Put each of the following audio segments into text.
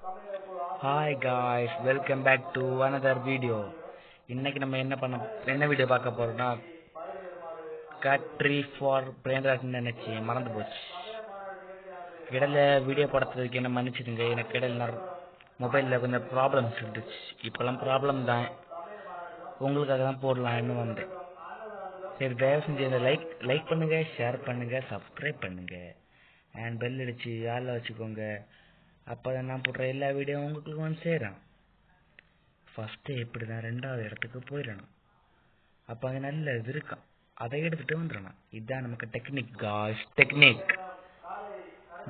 Hi guys, welcome back to another video. இன்னைக்கு நம்ம என்ன வீடியோ பார்க்க போறோம்னா கட்ரி ஃபார் பிரெயின் ராட் நினைச்சு மறந்து போச்சு. இடையில வீடியோ போடுறதுக்கு என்ன மன்னிச்சிடுங்க. எனக்கு இடையில மொபைலில் கொஞ்சம் ப்ராப்ளம்ஸ் இருந்துச்சு. இப்போல்லாம் ப்ராப்ளம் தான், உங்களுக்காக தான் போடலான்னு வந்தேன். சரி, தயவு செஞ்சு இந்த லைக் பண்ணுங்க, ஷேர் பண்ணுங்க, சப்ஸ்கிரைப் பண்ணுங்க, அண்ட் பெல் அடிச்சு ஆளில் வச்சுக்கோங்க. அப்போ தான் நான் போடுற எல்லா வீடியோ உங்களுக்கு வந்து சேரும். ஃபஸ்ட்டு எப்படி தான் 2வது இடத்துக்கு போயிடணும். அப்போ அங்கே நல்ல இது இருக்கான், அதை எடுத்துகிட்டு வந்துடணும். இதுதான் நமக்கு டெக்னிக்.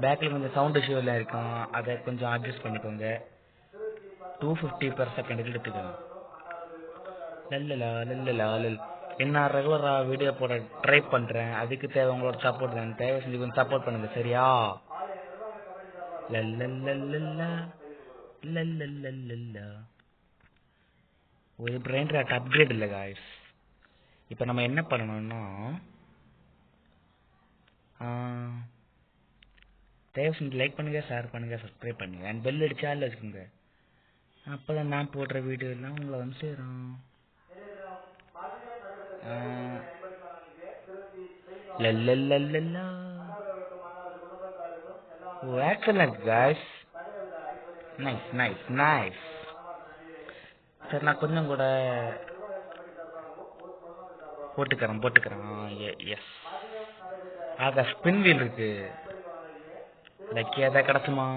பேக்கில் கொஞ்சம் சவுண்ட் இஷ்யூலாம் இருக்கும், அதை கொஞ்சம் அட்ஜஸ்ட் பண்ணிக்கோங்க. 250/s எடுத்துக்கணும். என்ன ரெகுலராக வீடியோ போட ட்ரை பண்ணுறேன், அதுக்கு தேவை உங்களோட சப்போர்ட் தான். தயவு செஞ்சு கொஞ்சம் சப்போர்ட் பண்ணுங்க, சரியா? ஒரு பிரெயின் ராட் அப்கிரேட் இல்லை காய்ஸ். இப்போ நம்ம என்ன பண்ணணும்னா, தயவு செஞ்சு லைக் பண்ணுங்க, ஷேர் பண்ணுங்க, சப்ஸ்கிரைப் பண்ணுங்க, அண்ட் பெல் அடிச்சு ஆளில் வச்சுக்கோங்க. அப்போ தான் நான் போடுற வீடியோ எல்லாம் உங்களை வந்து சேரும். Excellent guys, nice. சரி, நான் கொஞ்சம் கூட போட்டுக்கிறேன். எஸ், ஆக ஸ்பின் வீல் இருக்கு. லக்கி எதை கிடச்சுமா?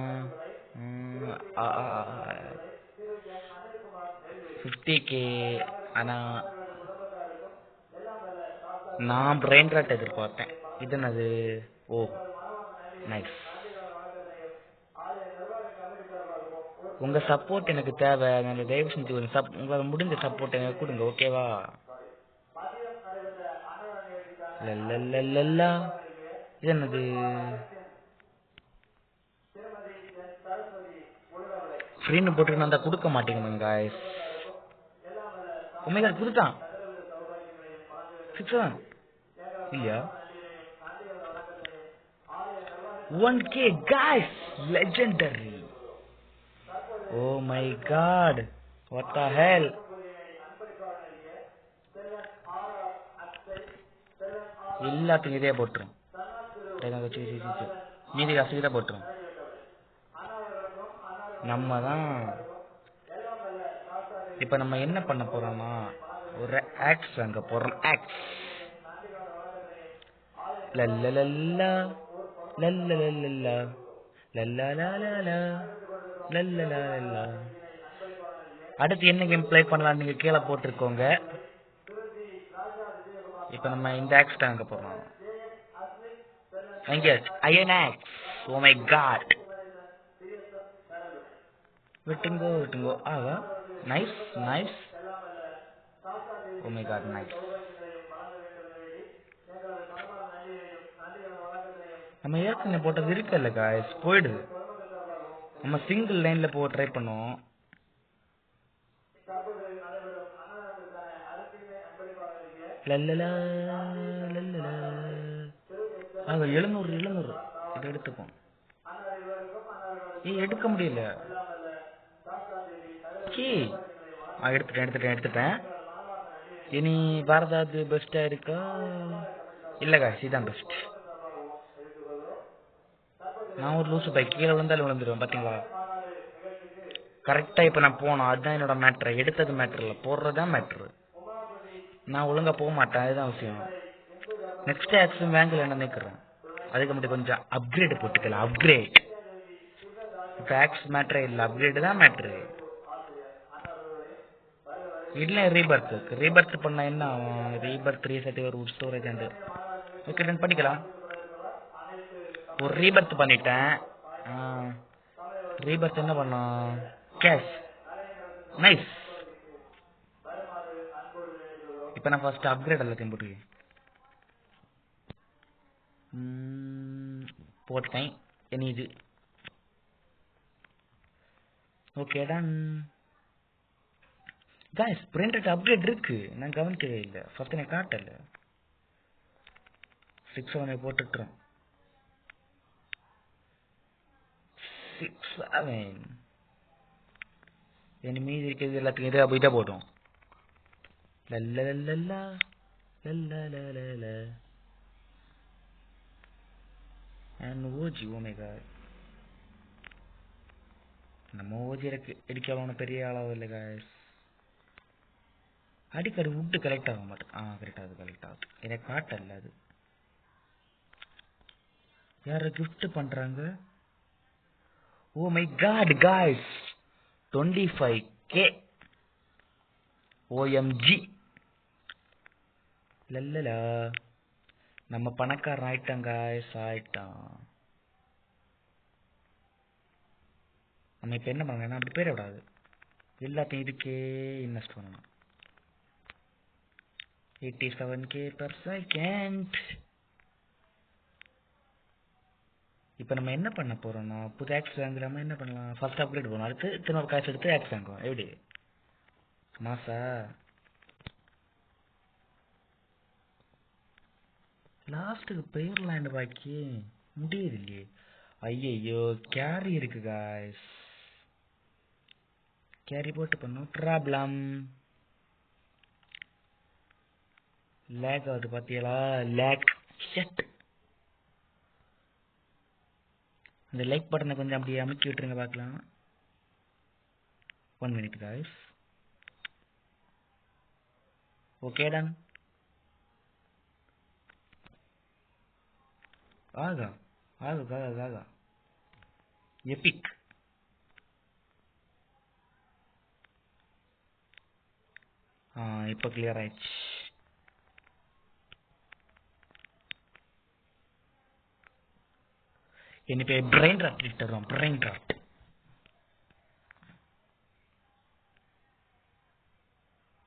50k. ஆனால் நான் பிரெயின் ராட் எதிர்பார்த்தேன். இது என்னது? ஓ நைஸ். உங்கள் சப்போர்ட் எனக்கு தேவை. அதனால தயவு செஞ்சு உங்களால் முடிஞ்ச சப்போர்ட் எனக்கு கொடுங்க, ஓகேவா? இது என்னது? ஃப்ரீன்னு போட்டு நான் கொடுக்க மாட்டேங்கிறேன் காய்ஸ். உண்மையாக கொடுத்தான் 6 இல்லையா? 1k guys, legendary. Oh my god, what the hell. எல்லாத்தையும் இதே போட்டுரும், மீதி காசு இதை போட்டுரும். நம்ம தான் இப்போ நம்ம என்ன பண்ண போறோம்னா, ஒரு ஆக்ஸ் அங்கே போடுறோம். ஆக்ஸ் லல்லலல்லா. அடுத்து என்ன கேம் பிளே பண்ணலாம் நீங்க கீழே போட்டுருக்கோங்க. இப்ப நம்ம இந்த ஆக்ஸ் தான் அங்க போறோம். Iron axe. Oh my god, விட்டுங்கோ. ஆவா, nice. Oh my god, nice. நம்ம ஏற்கனவே போட்டது இருக்குல்ல காய்ஸ், போயிடுது. நம்ம சிங்கிள் லைன்ல போக ட்ரை பண்ணுவோம். அது 700 இதை எடுத்துப்போம். எடுக்க முடியல. எடுத்துட்டேன். இனி பாரதாது பெஸ்டா இருக்கா? இல்ல காய்ஸ், இதுதான் பெஸ்ட். நான் ஒரு லூசு பை, கீழே விழுந்தாலும் விழுந்துருவேன் பாத்தீங்களா? கரெக்டா இப்ப நான் போனோம், அதுதான் என்னோட மேட்ரு. எடுத்தது மேட்ரு இல்லை, போடுறதுதான் மேட்ரு. நான் ஒழுங்கா போக மாட்டேன், அதுதான் விஷயம். நெக்ஸ்ட் ஆக்ஷன் வேங்கில் என்ன நினைக்கிறேன், அதுக்கு மட்டும் கொஞ்சம் அப்கிரேட் போட்டுக்கலாம். அப்கிரேட் இப்போ ஆக்ஸ் மேட்ரே இல்லை, அப்கிரேடு தான் மேட்ரு. இல்லை, ரீபர்த் பண்ண என்ன ஆகும்? ரீபர்த் ரீசெட் ஒரு ஸ்டோரேஜ் அண்டு. ஓகே, நான் பண்ணிக்கலாம். ஒரு ரீபர்த் பண்ணிட்டேன். ரீபர்த் என்ன பண்ணோம்? கேஷ். நைஸ். இப்போ நான் ஃபர்ஸ்ட் அப்கிரேட் எல்லாத்தையும் போட்டேன். இனி இது okay done. Guys, print rate upgrade இருக்கு, நான் கவனிக்கவே இல்லை. ஃபர்ஸ்ட் எனக்கு காட்டல. 6-7 போட்டுட்டுறோம். 6-7 இனி மீதி இருக்கிறது எல்லாத்துக்கும் இதாக போயிட்டா போட்டோம். Lalla Lalla and OG omega நம்ம ஓஜி அடிக்காம பெரிய அளவு இல்லை காய்ஸ். அடிக்கடி விட்டு கரெக்ட் ஆக மாட்டேன். கரெக்ட் ஆகுது எனக்கு காட்டல. அது யார கிஃப்ட் பண்றாங்க? Oh my God guys, 25K OMG. லல்லலா நம்ம பணக்காரன் ஆயிட்டோம் காய்ஸ், ஆயிட்டோம். நம்ம இப்ப என்ன பண்ணலாம், அப்படி பேர விடாது, எல்லாத்தையும் இதுக்கே இன்வெஸ்ட் பண்ணணும். 87K/s. இப்போ நம்ம என்ன பண்ண போறோம்னா, புது ஆக்ஸ் வாங்குறாம என்ன பண்ணலாம், ஃபர்ஸ்ட் அப்கிரேட் பண்ணணும், அடுத்து திரும்ப காசு எடுத்து ஆக்ஸ் வாங்குவோம். எப்படி மாசா? லாஸ்ட்டுக்கு போயிடலாம் பாக்கி முடியுது இல்லையே. ஐயோ கேரி இருக்கு காய்ஸ், கேரி போட்டு பண்ணோம். ப்ராப்ளம் லேக் ஆகுது பாத்தீங்களா, லேக். ஷட், அந்த லைக் பட்டனை கொஞ்சம் அப்படியே அமைக்கி விட்டுருங்க பார்க்கலாம். 1 minute guys. Okay done. ஆகா ஆகா ஆகா ஆகா எபிக். இப்போ கிளியர் ஆயிடுச்சு. இனி போய் பிரெயின் ராட் தரோம். பிரெயின் ராட்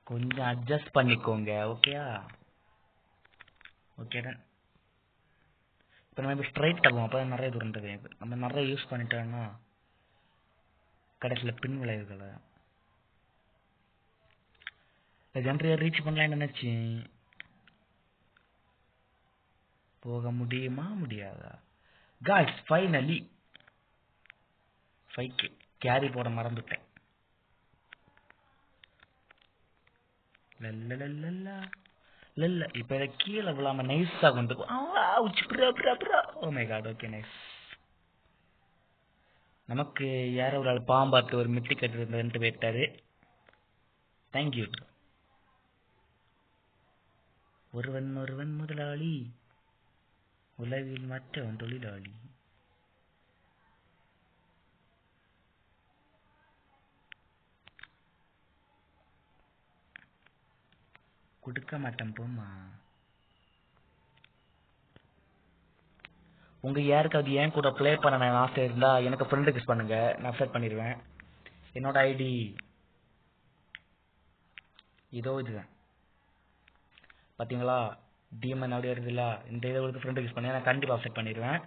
கொஞ்சம் அட்ஜஸ்ட் பண்ணிக்கோங்க. ஓகேயா? Okay done. இப்போ நம்ம இப்போ ஸ்ட்ரைட் ஆகும், அப்போ நிறைய தூரன்றது. நம்ம நிறைய யூஸ் பண்ணிட்டோம்னா கடைசியில் பின் விளைவுகளை ஜென்ரையை ரீச் பண்ணலான்னு நினைச்சு போக முடியுமா முடியாதா? காய்ஸ் ஃபைனலி 5K கேரி போட மறந்துட்டேன். இல்ல இப்ப இதை கீழே விழாம நைஸா கொண்டு oh my God. Okay nice. நமக்கு யாரோ ஒரு ஆள் பாம்பாத்து ஒரு மித்தி கட்டு போயிட்டாரு. தேங்க்யூ. ஒருவன் முதலாளி, உலகில் மற்றவன் தொழிலாளி. கொடுக்க மாட்டேன் போமா. உங்க யாருக்காவது ஏன் கூட பிளே பண்ண ஆசை இருந்தா எனக்கு ஃப்ரெண்ட் ரிக்வெஸ்ட் பண்ணுங்க, நான் செட் பண்ணிடுவேன். என்னோட ஐடி இதோ இதுதான் பாத்தீங்களா, டிஎம்என் அப்படி வருதுல்ல. இந்த இதை கொடுத்து ஃப்ரெண்ட் ரிக்வெஸ்ட் பண்ணி நான் கண்டிப்பா செட் பண்ணிடுவேன்.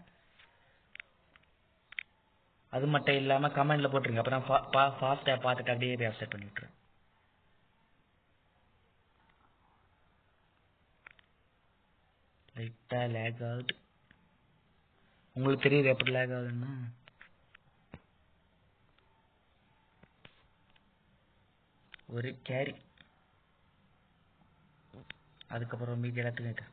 அது மட்டும் இல்லாம கமெண்ட்ல போட்டுருங்க, அப்புறம் ஃபாஸ்டா பார்த்துட்டு அப்படியே போய் செட் பண்ணி விட்டுறேன். லைட்டா லேக் ஆகுது. உங்களுக்கு தெரியுது எப்படி லேக் ஆகுதுன்னா. ஒரு கேரி, அதுக்கப்புறம் மீதி எல்லாத்துக்கும்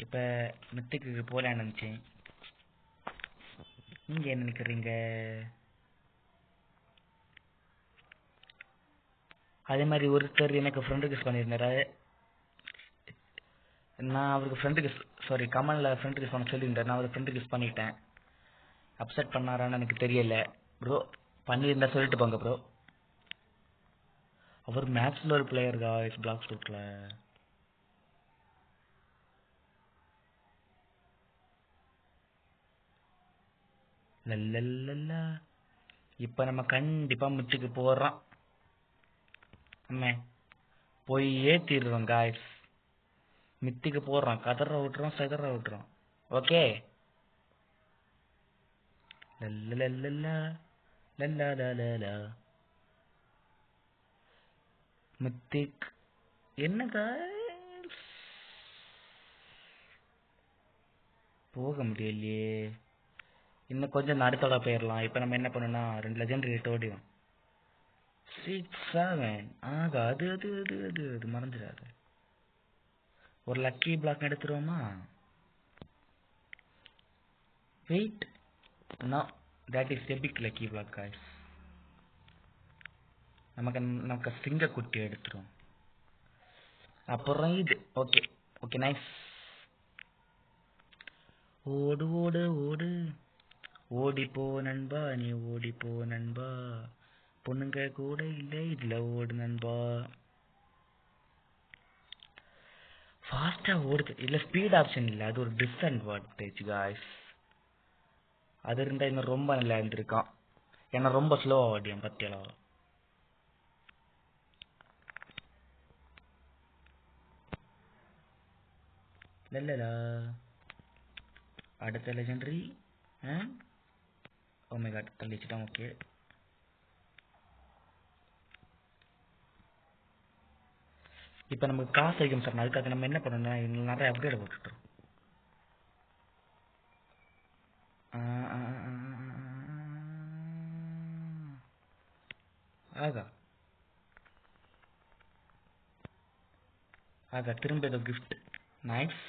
இப்ப மித்துக்கு போலான்னு நினைச்சேன். நீங்க என்ன நினைக்கிறீங்க? அதே மாதிரி ஒருத்தர் எனக்கு ஃப்ரெண்ட் ரிக்வெஸ்ட் பண்ணியிருந்தாரு. நான் அவருக்கு ஃப்ரெண்ட் ரிக்வெஸ்ட் கமெண்ட்ல ஃப்ரெண்ட் ரிக்வெஸ்ட் பண்ண சொல்லியிருந்தேன். நான் அவருக்கு ஃப்ரெண்ட் ரிக்வெஸ்ட் பண்ணிட்டேன். அப்செட் பண்ணாரான்னு எனக்கு தெரியல ப்ரோ. பண்ணியிருந்தா சொல்லிட்டு போங்க ப்ரோ. அவர் மேட்ச்ல ஒரு பிளேயர் காய்ஸ், பிளாக் ஸ்டூட்ல. இப்ப நம்ம கண்டிப்பா மித்துக்கு போறோம். நம்ம போய் ஏத்திடுறோம் காய்ஸ். மித்திக்கு போடுறோம், கதற விட்டுறோம், செதற விட்டுறோம். ஓகே. மித்திக் என்ன காய்ஸ், போக முடியலையே. இன்னும் கொஞ்சம் அடுத்தோட போயிடலாம். இப்போ நம்ம என்ன பண்ணணும்னா 2 லெஜெண்டரி ஓடிடும். 6 7 ஆக அது அது அது அது அது மறந்துடாது. ஒரு லக்கி பிளாக் எடுத்துருவோமா? Wait, no, that is epic lucky block guys. நமக்கு சிங்க குட்டி எடுத்துரும். அப்புறம் இது ஓகே ஓகே நைஸ். ஓடு ஓடு ஓடு ஓடிப்போ நண்பா, நீ ஓடிப்போ நண்பா, பொண்ணுங்க கூட இல்லை இதுல ஓடு நண்பா. ஃபாஸ்டா ஓடுது. இல்ல ஸ்பீட் ஆப்ஷன் இல்லை, அது ஒரு டிஸ்அட்வான்டேஜ் காய்ஸ். அது இருந்தா இன்னும் ரொம்ப நல்லா இருந்திருக்கான். ஏன்னா ரொம்ப ஸ்லோ ஆடியும் பத்தியலா. இல்ல அடுத்த லெஜெண்டரி. ஓ மை காட், தள்ளிச்சிட்டான். ஓகே இப்போ நமக்கு காசு வைக்கும் சார். அதுக்காக நம்ம என்ன பண்ணணும்னா இன்னும் நிறைய அப்கிரேட் போட்டுட்டோம். ஆகா ஆகா திரும்ப ஏதோ கிஃப்ட். நைஸ்.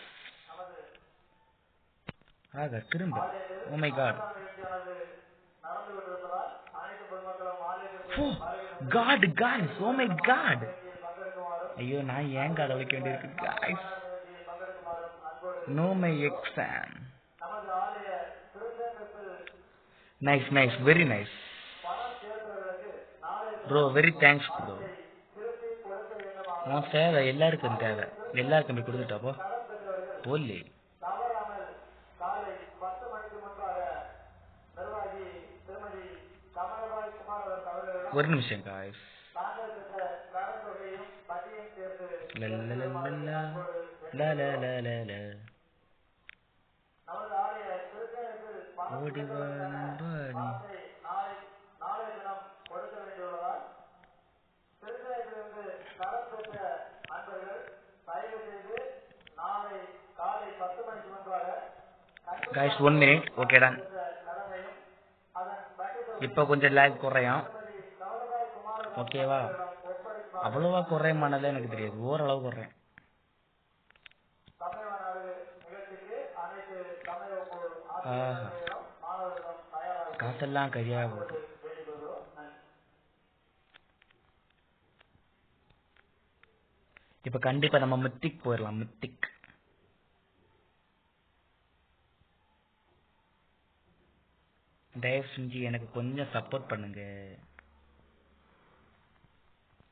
ஆகா திரும்ப. Oh my God. God guys, oh my God. ஐயோ நான் ஏன் கார்டு வைக்க வேண்டியிருக்கு guys. No my exam. Nice nice, very nice bro, very thanks bro. உன் தேவை எல்லாருக்கும் தேவை, எல்லாருக்கும் போய் கொடுத்துட்டாப்போ போலி. ஒரு நிமிஷம் காய்ஸ். ஓடிவா நண்பா நீ. guys 1 minute. Okay done. இப்போ கொஞ்சம் லேக் குறையும். ஓகேவா? அவ்வளவா குறையுமானது எனக்கு தெரியாது, ஓரளவு குறையும். காசெல்லாம் கையாக போகுது. இப்ப கண்டிப்பா நம்ம மித்திக் போயிடலாம். மித்திக் தயவு செஞ்சு எனக்கு கொஞ்சம் சப்போர்ட் பண்ணுங்க.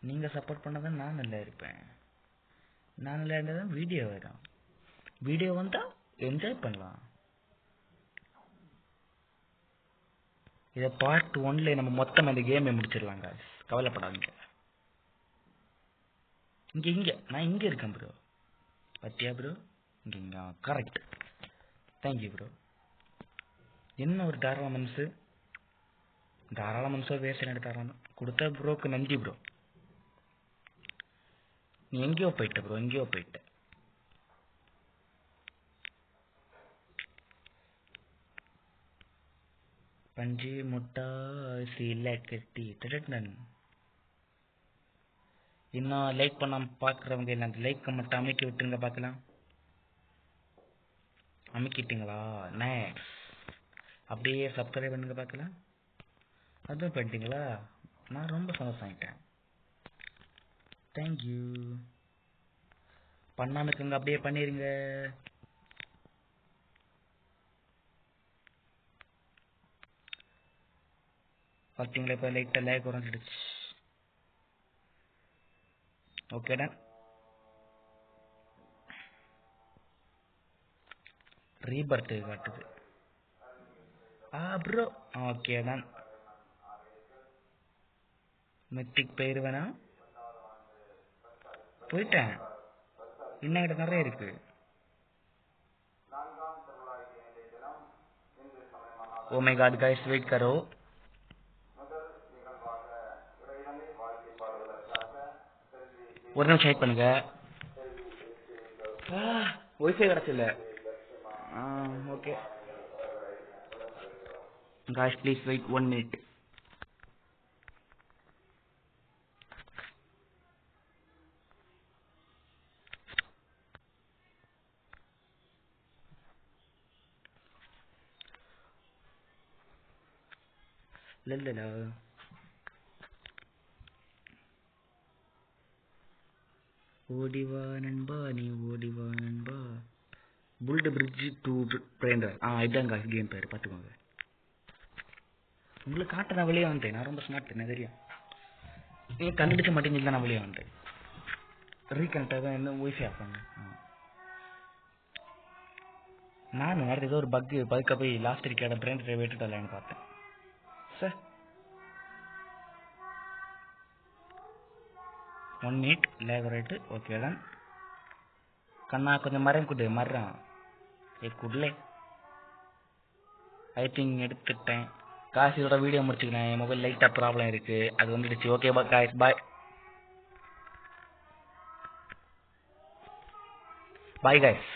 நீங்க சப்போர்ட் பண்ணாதான் நான் நல்லா இருப்பேன். நான் நல்லா இருந்தாதான் வீடியோ வரும். வீடியோ வந்தா என்ஜாய் பண்ணலாம். இதை பார்ட் 1ல நம்ம மொத்தம் இந்த கேமை முடிச்சிடலாங்க, கவலைப்படாதீங்க. இங்க நான் இங்க இருக்கேன் ப்ரோ. பத்தியா ப்ரோ? இங்க கரெக்ட். Thank you bro. என்ன ஒரு தாராள மனசு. தாராள மனசோ வேசன் எடுத்தாரான கொடுத்த ப்ரோக்கு நன்றி ப்ரோ. நீ எங்கேயோ போயிட்ட ப்ரோ, எங்கேயோ போயிட்ட. பஞ்சு முட்டா சீல கட்டி திரட்டன். இன்னும் லைக் பண்ணாம பாக்குறவங்க என்ன அந்த லைக் மட்டும் அமைக்கி விட்டுருங்க பார்க்கலாம். அமைக்கிட்டீங்களா? நைஸ். அப்படியே சப்ஸ்கிரைப் பண்ணுங்க பார்க்கலாம். அதுவும் பண்ணிட்டீங்களா? நான் ரொம்ப சந்தோஷம் ஆகிட்டேன். தேங்க்யூ. பண்ணாம இருக்குங்க அப்படியே பண்ணிருங்க. பார்த்தீங்களா இப்போ லைட்டாக லேக் குறைஞ்சிடுச்சு. ஓகேடா, ரீபர்த் காட்டுது. ப்ரோ ஓகேடா. மெத்திக் போயிருவேனா? போயிட்டேன். இன்னும் கிட்ட நிறைய இருக்கு. Oh my god guys, wait करो. ஒரு நிமிஷம் வெயிட் பண்ணுங்க. ஒய்ஃபை கிடைச்சல. Okay guys, please wait 1 minute. லல்லலா ஓடிவா நண்பா நீ ஓடிவா நண்பா. புல்ட் பிரிட்ஜ் டு பிரேண்டர். இதாங்க கேம் பேர், பார்த்துக்கோங்க. உங்களுக்கு காட்ட நான் வெளியே வந்தேன். நான் ரொம்ப ஸ்மார்ட், என்ன தெரியும். நீங்கள் கண்டுபிடிக்க மாட்டேங்குது, நான் வெளியே வந்தேன். ரீகனெக்டாக தான் என்ன ஒய்ஃபை ஆஃப் பண்ணேன். நான் நேரத்தை ஏதோ ஒரு பதுக்க போய் லாஸ்ட் இருக்க பிரேண்டரை விட்டுட்டலான்னு பார்த்தேன். Sir 1 minute lag right. Okay தான் கண்ணா, கொஞ்சம் மரம் குடு. மரம் குடலே. ஐ திங்க் எடுத்துட்டேன். காசியோட வீடியோ முடிச்சுக்கிறேன். என் மொபைல் லைட்டாக ப்ராப்ளம் இருக்குது, அது வந்துடுச்சு. ஓகே காய்ஸ், பாய் பாய் காய்ஸ்.